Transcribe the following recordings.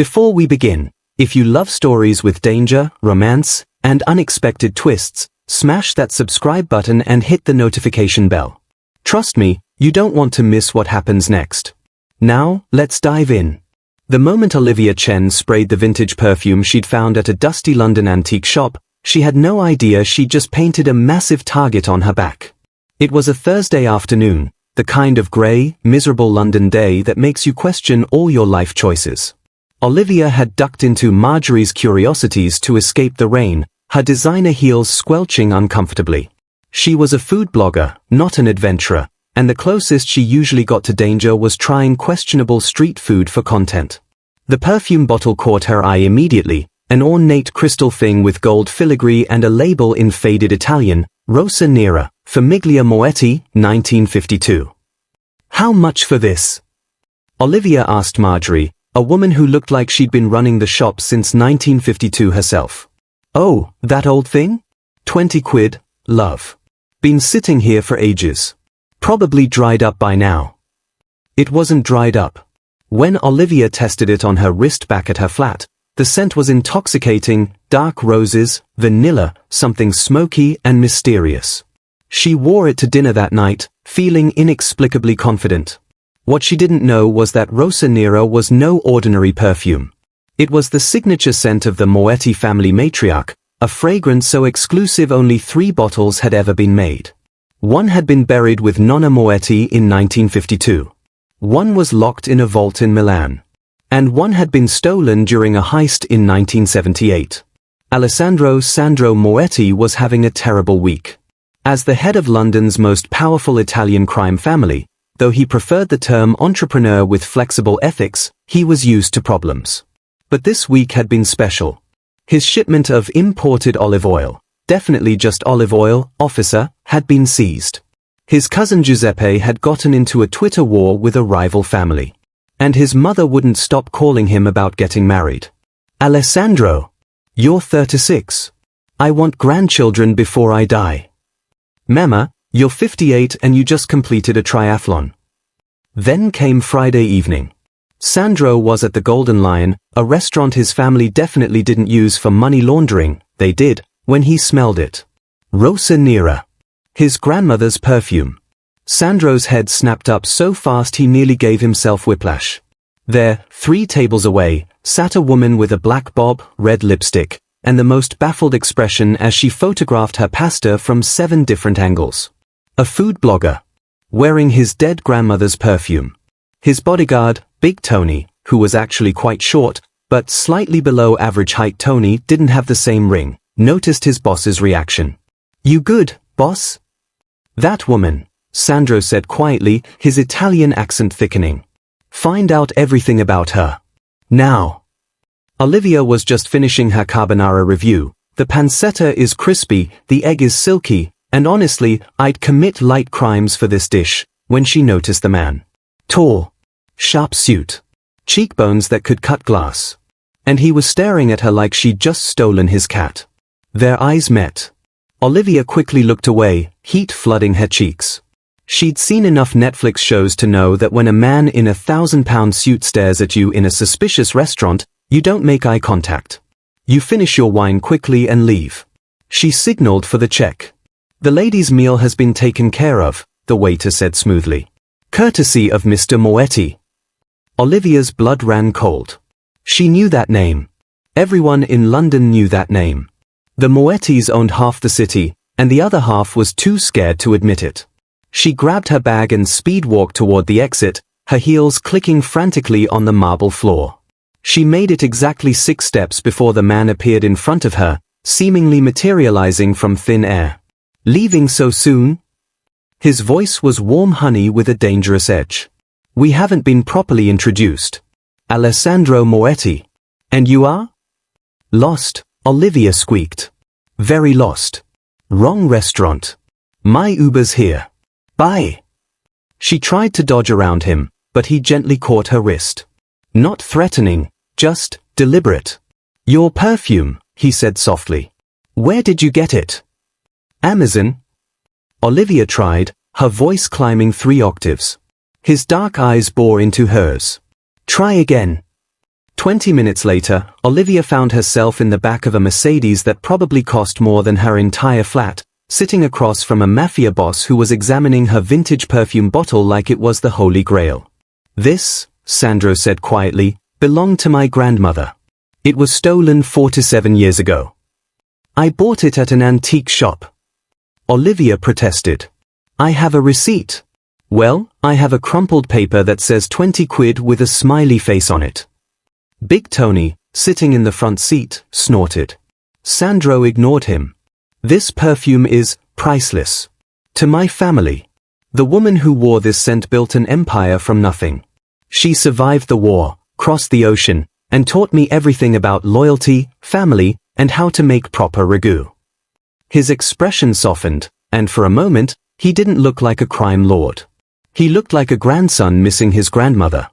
Before we begin, if you love stories with danger, romance, and unexpected twists, smash that subscribe button and hit the notification bell. Trust me, you don't want to miss what happens next. Now, let's dive in. The moment Olivia Chen sprayed the vintage perfume she'd found at a dusty London antique shop, she had no idea she'd just painted a massive target on her back. It was a Thursday afternoon, the kind of grey, miserable London day that makes you question all your life choices. Olivia had ducked into Marjorie's Curiosities to escape the rain, her designer heels squelching uncomfortably. She was a food blogger, not an adventurer, and the closest she usually got to danger was trying questionable street food for content. The perfume bottle caught her eye immediately, an ornate crystal thing with gold filigree and a label in faded Italian, Rosa Nera, Famiglia Moretti, 1952. How much for this? Olivia asked Marjorie, a woman who looked like she'd been running the shop since 1952 herself. Oh, that old thing? 20 quid, love. Been sitting here for ages. Probably dried up by now. It wasn't dried up. When Olivia tested it on her wrist back at her flat, the scent was intoxicating, dark roses, vanilla, something smoky and mysterious. She wore it to dinner that night, feeling inexplicably confident. What she didn't know was that Rosa Nera was no ordinary perfume. It was the signature scent of the Moretti family matriarch, a fragrance so exclusive only 3 bottles had ever been made. One had been buried with Nonna Moretti in 1952. One was locked in a vault in Milan. And one had been stolen during a heist in 1978. Alessandro Moretti was having a terrible week. As the head of London's most powerful Italian crime family, though he preferred the term entrepreneur with flexible ethics, he was used to problems. But this week had been special. His shipment of imported olive oil, definitely just olive oil, officer, had been seized. His cousin Giuseppe had gotten into a Twitter war with a rival family. And his mother wouldn't stop calling him about getting married. Alessandro, you're 36. I want grandchildren before I die. Mama, you're 58 and you just completed a triathlon. Then came Friday evening. Sandro was at the Golden Lion, a restaurant his family definitely didn't use for money laundering, they did, when he smelled it. Rosa Nera. His grandmother's perfume. Sandro's head snapped up so fast he nearly gave himself whiplash. There, 3 tables away, sat a woman with a black bob, red lipstick, and the most baffled expression as she photographed her pasta from 7 different angles. A food blogger. Wearing his dead grandmother's perfume. His bodyguard, Big Tony, who was actually quite short, but slightly below average height Tony didn't have the same ring, noticed his boss's reaction. You good, boss? That woman, Sandro said quietly, his Italian accent thickening. Find out everything about her. Now. Olivia was just finishing her carbonara review. The pancetta is crispy, the egg is silky, and honestly, I'd commit light crimes for this dish, when she noticed the man. Tall. Sharp suit. Cheekbones that could cut glass. And he was staring at her like she'd just stolen his cat. Their eyes met. Olivia quickly looked away, heat flooding her cheeks. She'd seen enough Netflix shows to know that when a man in a £1,000 suit stares at you in a suspicious restaurant, you don't make eye contact. You finish your wine quickly and leave. She signaled for the check. The lady's meal has been taken care of, the waiter said smoothly. Courtesy of Mr. Moretti. Olivia's blood ran cold. She knew that name. Everyone in London knew that name. The Morettis owned half the city, and the other half was too scared to admit it. She grabbed her bag and speed-walked toward the exit, her heels clicking frantically on the marble floor. She made it exactly 6 steps before the man appeared in front of her, seemingly materializing from thin air. Leaving so soon? His voice was warm honey with a dangerous edge. We haven't been properly introduced. Alessandro Moretti. And you are? Lost, Olivia squeaked. Very lost. Wrong restaurant. My Uber's here. Bye. She tried to dodge around him, but he gently caught her wrist. Not threatening, just deliberate. Your perfume, he said softly. Where did you get it? Amazon. Olivia tried, her voice climbing 3 octaves. His dark eyes bore into hers. Try again. 20 minutes later, Olivia found herself in the back of a Mercedes that probably cost more than her entire flat, sitting across from a Mafia boss who was examining her vintage perfume bottle like it was the Holy Grail. "This," Sandro said quietly, "belonged to my grandmother. It was stolen 4 to 7 years ago. I bought it at an antique shop." Olivia protested. "I have a receipt." "Well, I have a crumpled paper that says 20 quid with a smiley face on it." Big Tony, sitting in the front seat, snorted. Sandro ignored him. "This perfume is priceless. To my family. The woman who wore this scent built an empire from nothing. She survived the war, crossed the ocean, and taught me everything about loyalty, family, and how to make proper ragu." His expression softened, and for a moment, he didn't look like a crime lord. He looked like a grandson missing his grandmother.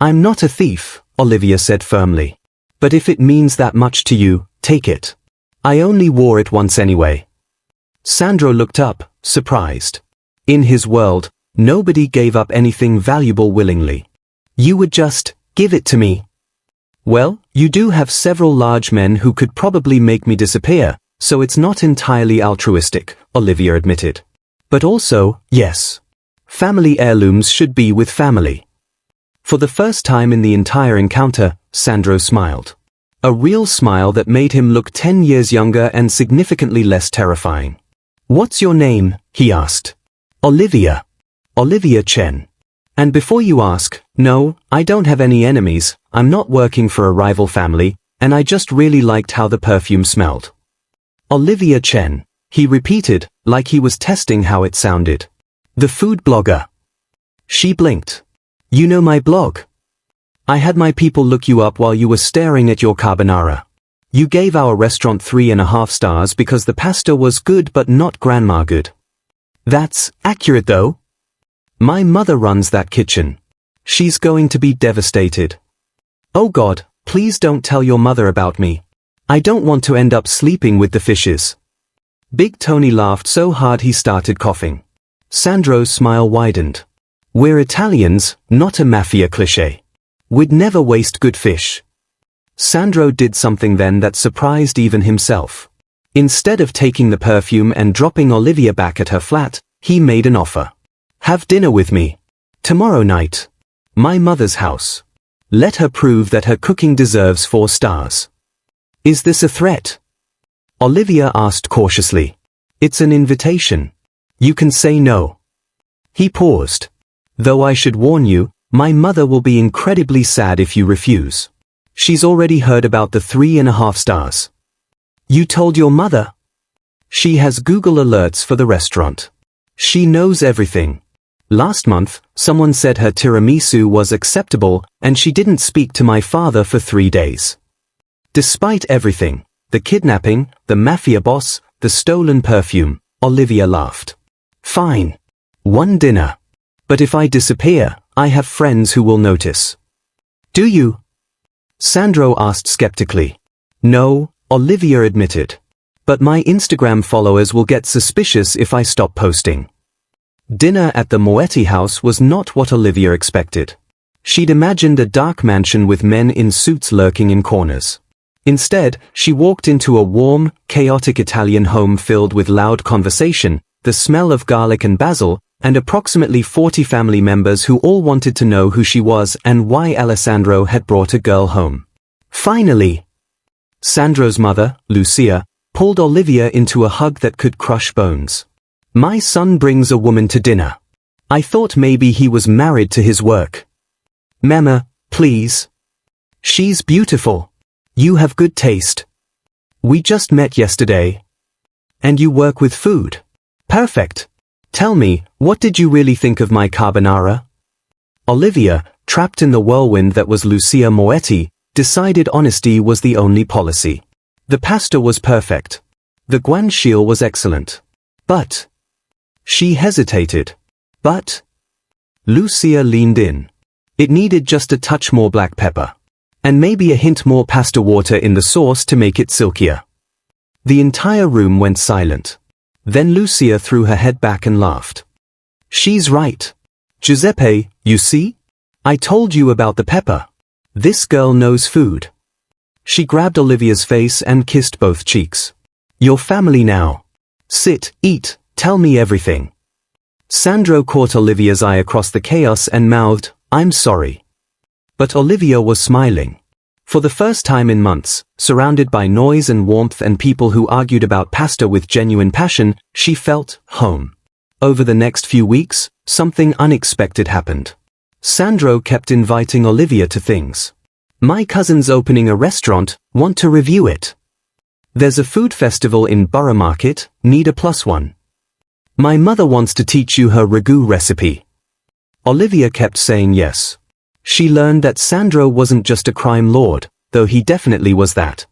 "I'm not a thief," Olivia said firmly. "But if it means that much to you, take it. I only wore it once anyway." Sandro looked up, surprised. In his world, nobody gave up anything valuable willingly. "You would just give it to me." "Well, you do have several large men who could probably make me disappear, so it's not entirely altruistic," Olivia admitted. "But also, yes. Family heirlooms should be with family." For the first time in the entire encounter, Sandro smiled. A real smile that made him look 10 years younger and significantly less terrifying. "What's your name?" he asked. "Olivia. Olivia Chen. And before you ask, no, I don't have any enemies, I'm not working for a rival family, and I just really liked how the perfume smelled." "Olivia Chen," he repeated, like he was testing how it sounded. "The food blogger." She blinked. "You know my blog? I had my people look you up while you were staring at your carbonara. You gave our restaurant 3.5 stars because the pasta was good but not grandma good." "That's accurate though. My mother runs that kitchen. She's going to be devastated." "Oh God, please don't tell your mother about me. I don't want to end up sleeping with the fishes." Big Tony laughed so hard he started coughing. Sandro's smile widened. "We're Italians, not a mafia cliché. We'd never waste good fish." Sandro did something then that surprised even himself. Instead of taking the perfume and dropping Olivia back at her flat, he made an offer. "Have dinner with me. Tomorrow night. My mother's house. Let her prove that her cooking deserves 4 stars." "Is this a threat?" Olivia asked cautiously. "It's an invitation. You can say no." He paused. "Though I should warn you, my mother will be incredibly sad if you refuse. She's already heard about the 3.5 stars." "You told your mother?" "She has Google alerts for the restaurant. She knows everything. Last month, someone said her tiramisu was acceptable, and she didn't speak to my father for 3 days. Despite everything, the kidnapping, the mafia boss, the stolen perfume," Olivia laughed. "Fine. One dinner. But if I disappear, I have friends who will notice." "Do you?" Sandro asked skeptically. "No," Olivia admitted. "But my Instagram followers will get suspicious if I stop posting." Dinner at the Moretti house was not what Olivia expected. She'd imagined a dark mansion with men in suits lurking in corners. Instead, she walked into a warm, chaotic Italian home filled with loud conversation, the smell of garlic and basil, and approximately 40 family members who all wanted to know who she was and why Alessandro had brought a girl home. Finally! Sandro's mother, Lucia, pulled Olivia into a hug that could crush bones. "My son brings a woman to dinner. I thought maybe he was married to his work." "Mama, please. She's beautiful. You have good taste. We just met yesterday. And you work with food. Perfect. Tell me, what did you really think of my carbonara?" Olivia, trapped in the whirlwind that was Lucia Moretti, decided honesty was the only policy. The pasta was perfect. The guanciale was excellent. But... She hesitated. "But..." Lucia leaned in. "It needed just a touch more black pepper. And maybe a hint more pasta water in the sauce to make it silkier." The entire room went silent. Then Lucia threw her head back and laughed. "She's right. Giuseppe, you see? I told you about the pepper. This girl knows food. She grabbed Olivia's face and kissed both cheeks. Your family now. Sit, eat, tell me everything. Sandro caught Olivia's eye across the chaos and mouthed, I'm sorry. But Olivia was smiling. For the first time in months, surrounded by noise and warmth and people who argued about pasta with genuine passion, she felt home. Over the next few weeks, something unexpected happened. Sandro kept inviting Olivia to things. My cousin's opening a restaurant, want to review it? There's a food festival in Borough Market, need a +1. My mother wants to teach you her ragu recipe. Olivia kept saying yes. She learned that Sandro wasn't just a crime lord, though he definitely was that.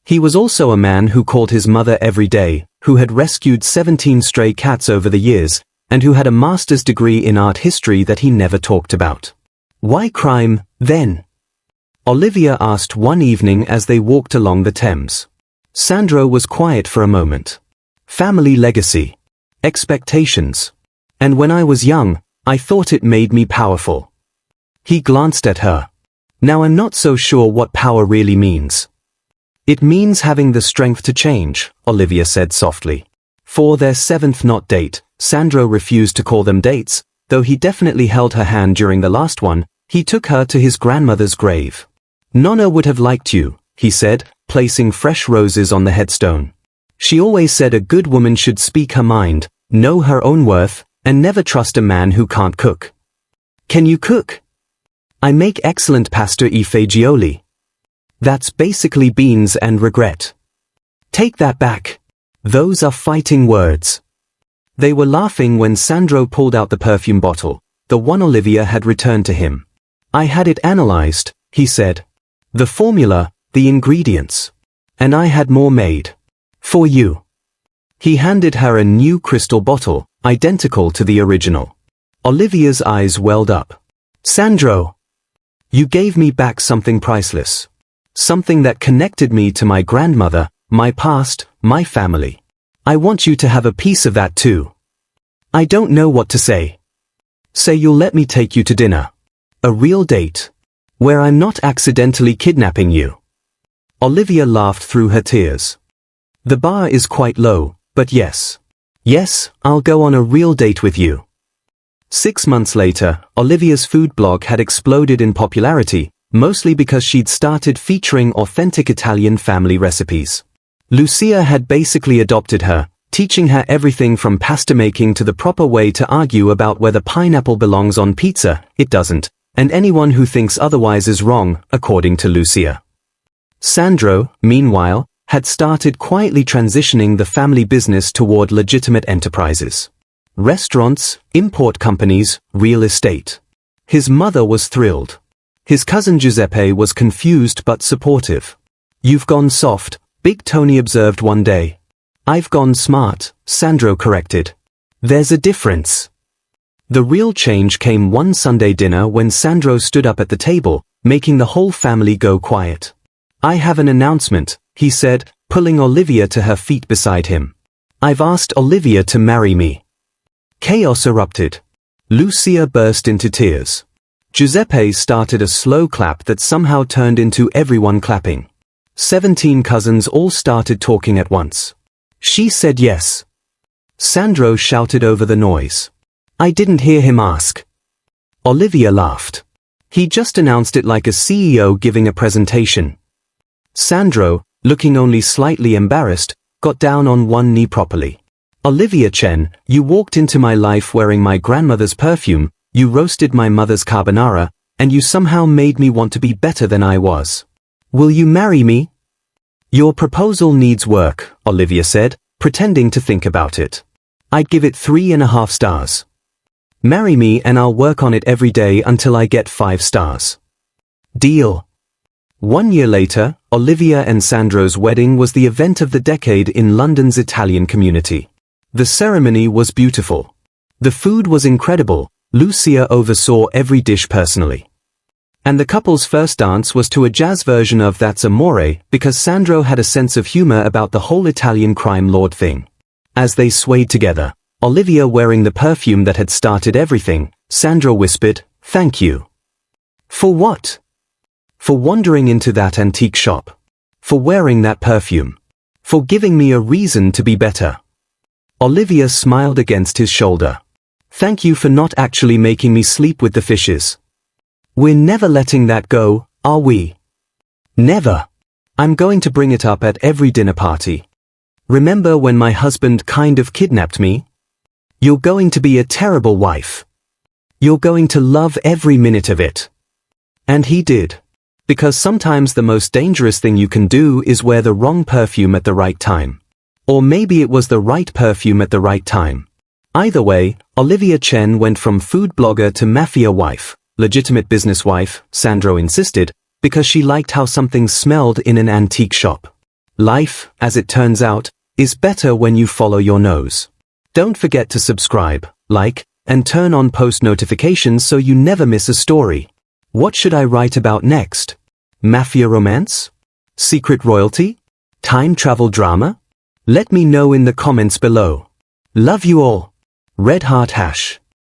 He was also a man who called his mother every day, who had rescued 17 stray cats over the years, and who had a master's degree in art history that he never talked about. Why crime, then? Olivia asked one evening as they walked along the Thames. Sandro was quiet for a moment. Family legacy. Expectations. And when I was young, I thought it made me powerful. He glanced at her. Now I'm not so sure what power really means. It means having the strength to change, Olivia said softly. For their 7th not date, Sandro refused to call them dates, though he definitely held her hand during the last one. He took her to his grandmother's grave. Nonna would have liked you, he said, placing fresh roses on the headstone. She always said a good woman should speak her mind, know her own worth, and never trust a man who can't cook. Can you cook? I make excellent pasta e fagioli. That's basically beans and regret. Take that back. Those are fighting words. They were laughing when Sandro pulled out the perfume bottle, the one Olivia had returned to him. I had it analyzed, he said. The formula, the ingredients. And I had more made. For you. He handed her a new crystal bottle, identical to the original. Olivia's eyes welled up. Sandro! You gave me back something priceless. Something that connected me to my grandmother, my past, my family. I want you to have a piece of that too. I don't know what to say. Say you'll let me take you to dinner. A real date. Where I'm not accidentally kidnapping you. Olivia laughed through her tears. The bar is quite low, but yes. Yes, I'll go on a real date with you. 6 months later, Olivia's food blog had exploded in popularity, mostly because she'd started featuring authentic Italian family recipes. Lucia had basically adopted her, teaching her everything from pasta making to the proper way to argue about whether pineapple belongs on pizza, it doesn't, and anyone who thinks otherwise is wrong, according to Lucia. Sandro, meanwhile, had started quietly transitioning the family business toward legitimate enterprises. Restaurants, import companies, real estate. His mother was thrilled. His cousin Giuseppe was confused but supportive. You've gone soft, Big Tony observed one day. I've gone smart, Sandro corrected. There's a difference. The real change came one Sunday dinner when Sandro stood up at the table, making the whole family go quiet. I have an announcement, he said, pulling Olivia to her feet beside him. I've asked Olivia to marry me. Chaos erupted. Lucia burst into tears. Giuseppe started a slow clap that somehow turned into everyone clapping. 17 cousins all started talking at once. She said yes. Sandro shouted over the noise. I didn't hear him ask. Olivia laughed. He just announced it like a CEO giving a presentation. Sandro, looking only slightly embarrassed, got down on one knee properly. Olivia Chen, you walked into my life wearing my grandmother's perfume, you roasted my mother's carbonara, and you somehow made me want to be better than I was. Will you marry me? Your proposal needs work, Olivia said, pretending to think about it. I'd give it 3.5 stars. Marry me and I'll work on it every day until I get 5 stars. Deal. 1 year later, Olivia and Sandro's wedding was the event of the decade in London's Italian community. The ceremony was beautiful. The food was incredible, Lucia oversaw every dish personally. And the couple's first dance was to a jazz version of That's Amore, because Sandro had a sense of humor about the whole Italian crime lord thing. As they swayed together, Olivia wearing the perfume that had started everything, Sandro whispered, "Thank you." For what? For wandering into that antique shop. For wearing that perfume. For giving me a reason to be better. Olivia smiled against his shoulder. Thank you for not actually making me sleep with the fishes. We're never letting that go, are we? Never. I'm going to bring it up at every dinner party. Remember when my husband kind of kidnapped me? You're going to be a terrible wife. You're going to love every minute of it. And he did. Because sometimes the most dangerous thing you can do is wear the wrong perfume at the right time. Or maybe it was the right perfume at the right time. Either way, Olivia Chen went from food blogger to mafia wife, legitimate business wife, Sandro insisted, because she liked how something smelled in an antique shop. Life, as it turns out, is better when you follow your nose. Don't forget to subscribe, like, and turn on post notifications so you never miss a story. What should I write about next? Mafia romance? Secret royalty? Time travel drama? Let me know in the comments below. Love you all. Red Heart Hash.